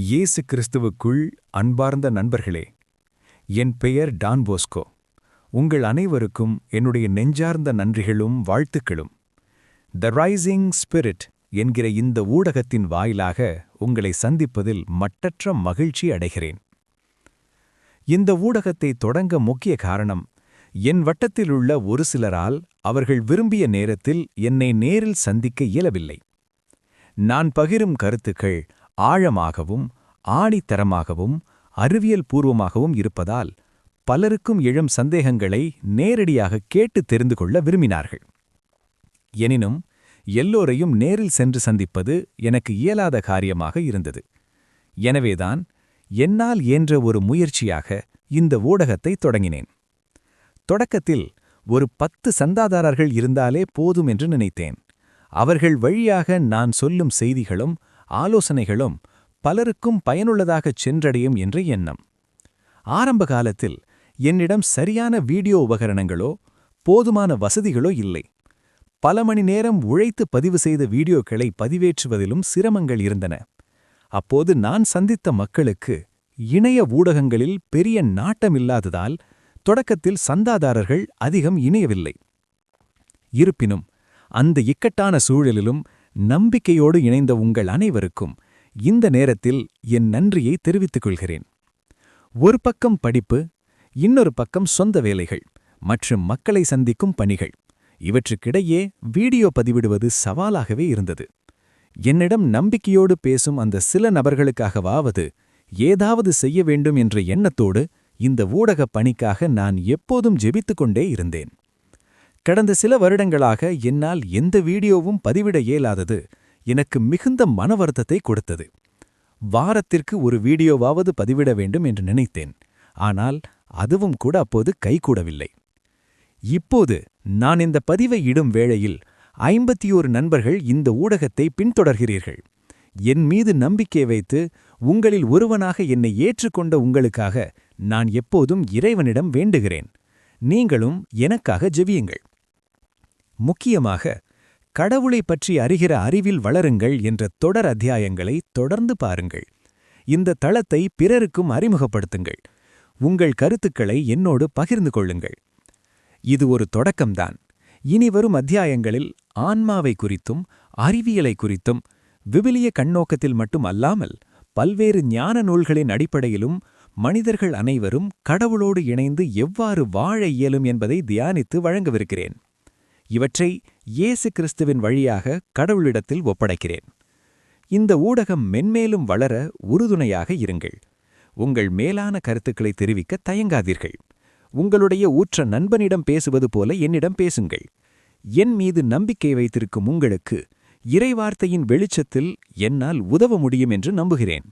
இயேசு கிறிஸ்துவுக்குள் அன்பார்ந்த நண்பர்களே, என் பெயர் டான் போஸ்கோ. உங்கள் அனைவருக்கும் என்னுடைய நெஞ்சார்ந்த நன்றிகளும் வாழ்த்துக்களும். த ரைசிங் ஸ்பிரிட் என்கிற இந்த ஊடகத்தின் வாயிலாக உங்களை சந்திப்பதில் மட்டற்ற மகிழ்ச்சி அடைகிறேன். இந்த ஊடகத்தை தொடங்க முக்கிய காரணம், என் வட்டத்திலுள்ள ஒரு சிலரால் அவர்கள் விரும்பிய நேரத்தில் என்னை நேரில் சந்திக்க இயலவில்லை. நான் பகிரும் கருத்துக்கள் ஆழமாகவும் ஆணித்தரமாகவும் அறிவியல் பூர்வமாகவும் இருப்பதால் பலருக்கும் எழும் சந்தேகங்களை நேரடியாக கேட்டு தெரிந்து கொள்ள விரும்பினார்கள். எனினும் எல்லோரையும் நேரில் சென்று சந்திப்பது எனக்கு இயலாத காரியமாக இருந்தது. எனவேதான் என்னால் இயன்ற ஒரு முயற்சியாக இந்த ஊடகத்தை தொடங்கினேன். தொடக்கத்தில் ஒரு 10 சந்தாதாரர்கள் இருந்தாலே போதும் என்று நினைத்தேன். அவர்கள் வழியாக நான் சொல்லும் செய்திகளும் ஆலோசனைகளும் பலருக்கும் பயனுள்ளதாகச் சென்றடையும் என்ற எண்ணம். ஆரம்ப காலத்தில் என்னிடம் சரியான வீடியோ உபகரணங்களோ போதுமான வசதிகளோ இல்லை. பல மணி நேரம் உழைத்து பதிவு செய்த வீடியோக்களை பதிவேற்றுவதிலும் சிரமங்கள் இருந்தன. அப்போது நான் சந்தித்த மக்களுக்கு இணைய ஊடகங்களில் பெரிய நாட்டமில்லாததால் தொடக்கத்தில் சந்தாதாரர்கள் அதிகம் இணையவில்லை. இருப்பினும் அந்த இக்கட்டான சூழலிலும் நம்பிக்கையோடு இணைந்த உங்கள் அனைவருக்கும் இந்த நேரத்தில் என் நன்றியை தெரிவித்துக் கொள்கிறேன். ஒரு பக்கம் படிப்பு, இன்னொரு பக்கம் சொந்த வேலைகள் மற்றும் மக்களை சந்திக்கும் பணிகள், இவற்றுக்கிடையே வீடியோ பதிவிடுவது சவாலாகவே இருந்தது. என்னிடம் நம்பிக்கையோடு பேசும் அந்த சில நபர்களுக்காகவாவது ஏதாவது செய்ய வேண்டும் என்ற எண்ணத்தோடு இந்த ஊடகப் பணிக்காக நான் எப்போதும் ஜெபித்துக் கொண்டே இருந்தேன். கடந்த சில வருடங்களாக என்னால் எந்த வீடியோவும் பதிவிட இயலாதது எனக்கு மிகுந்த மனவருத்தத்தை கொடுத்தது. வாரத்திற்கு ஒரு வீடியோவாவது பதிவிட வேண்டும் என்று நினைத்தேன். ஆனால் அதுவும் கூட அப்போது கைகூடவில்லை. இப்போது நான் இந்த பதிவை இடும் வேளையில் 51 நண்பர்கள் இந்த ஊடகத்தை பின்தொடர்கிறீர்கள். என் மீது நம்பிக்கை வைத்து உங்களில் ஒருவனாக என்னை ஏற்றுக்கொண்ட உங்களுக்காக நான் எப்போதும் இறைவனிடம் வேண்டுகிறேன். நீங்களும் எனக்காக ஜெபியுங்கள். முக்கியமாக கடவுளை பற்றி அறிகிற அறிவில் வளருங்கள் என்ற தொடர் அத்தியாயங்களை தொடர்ந்து பாருங்கள். இந்த தளத்தை பிறருக்கும் அறிமுகப்படுத்துங்கள். உங்கள் கருத்துக்களை என்னோடு பகிர்ந்து கொள்ளுங்கள். இது ஒரு தொடக்கம்தான். இனிவரும் அத்தியாயங்களில் ஆன்மாவை குறித்தும் அறிவியலை குறித்தும் விவிலிய கண்ணோக்கத்தில் மட்டும் அல்லாமல் பல்வேறு ஞான நூல்களின் அடிப்படையிலும் மனிதர்கள் அனைவரும் கடவுளோடு இணைந்து எவ்வாறு வாழ இயலும் என்பதை தியானித்து வழங்கவிருக்கிறேன். இவற்றை இயேசு கிறிஸ்துவின் வழியாக கடவுளிடத்தில் ஒப்படைக்கிறேன். இந்த ஊடகம் மென்மேலும் வளர உறுதுணையாக இருங்கள். உங்கள் மேலான கருத்துக்களை தெரிவிக்க தயங்காதீர்கள். உங்களுடைய ஊற்ற நண்பனிடம் பேசுவது போல என்னிடம் பேசுங்கள். என் மீது நம்பிக்கை வைத்திருக்கும் உங்களுக்கு இறைவார்த்தையின் வெளிச்சத்தில் என்னால் உதவ முடியும் என்று நம்புகிறேன்.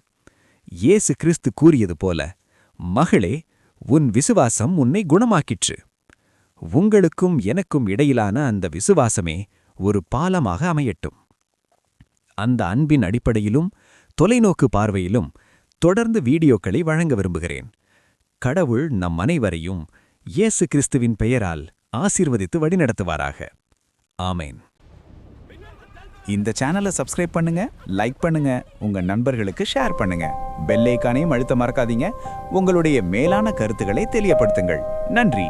இயேசு கிறிஸ்து கூறியது போல, மகளே, உன் விசுவாசம் உன்னை குணமாக்கிற்று. உங்களுக்கும் எனக்கும் இடையிலான அந்த விசுவாசமே ஒரு பாலமாக அமையட்டும். அந்த அன்பின் அடிப்படையிலும் தொலைநோக்கு பார்வையிலும் தொடர்ந்து வீடியோக்களை வழங்க விரும்புகிறேன். கடவுள் நம் அனைவரையும் இயேசு கிறிஸ்துவின் பெயரால் ஆசீர்வதித்து வழிநடத்துவாராக. ஆமேன். இந்த சேனலை சப்ஸ்கிரைப் பண்ணுங்க, லைக் பண்ணுங்க, உங்க நண்பர்களுக்கு ஷேர் பண்ணுங்க. பெல் ஐகானையும் அழுத்த மறக்காதீங்க. உங்களுடைய மேலான கருத்துக்களை தெரியப்படுத்துங்கள். நன்றி.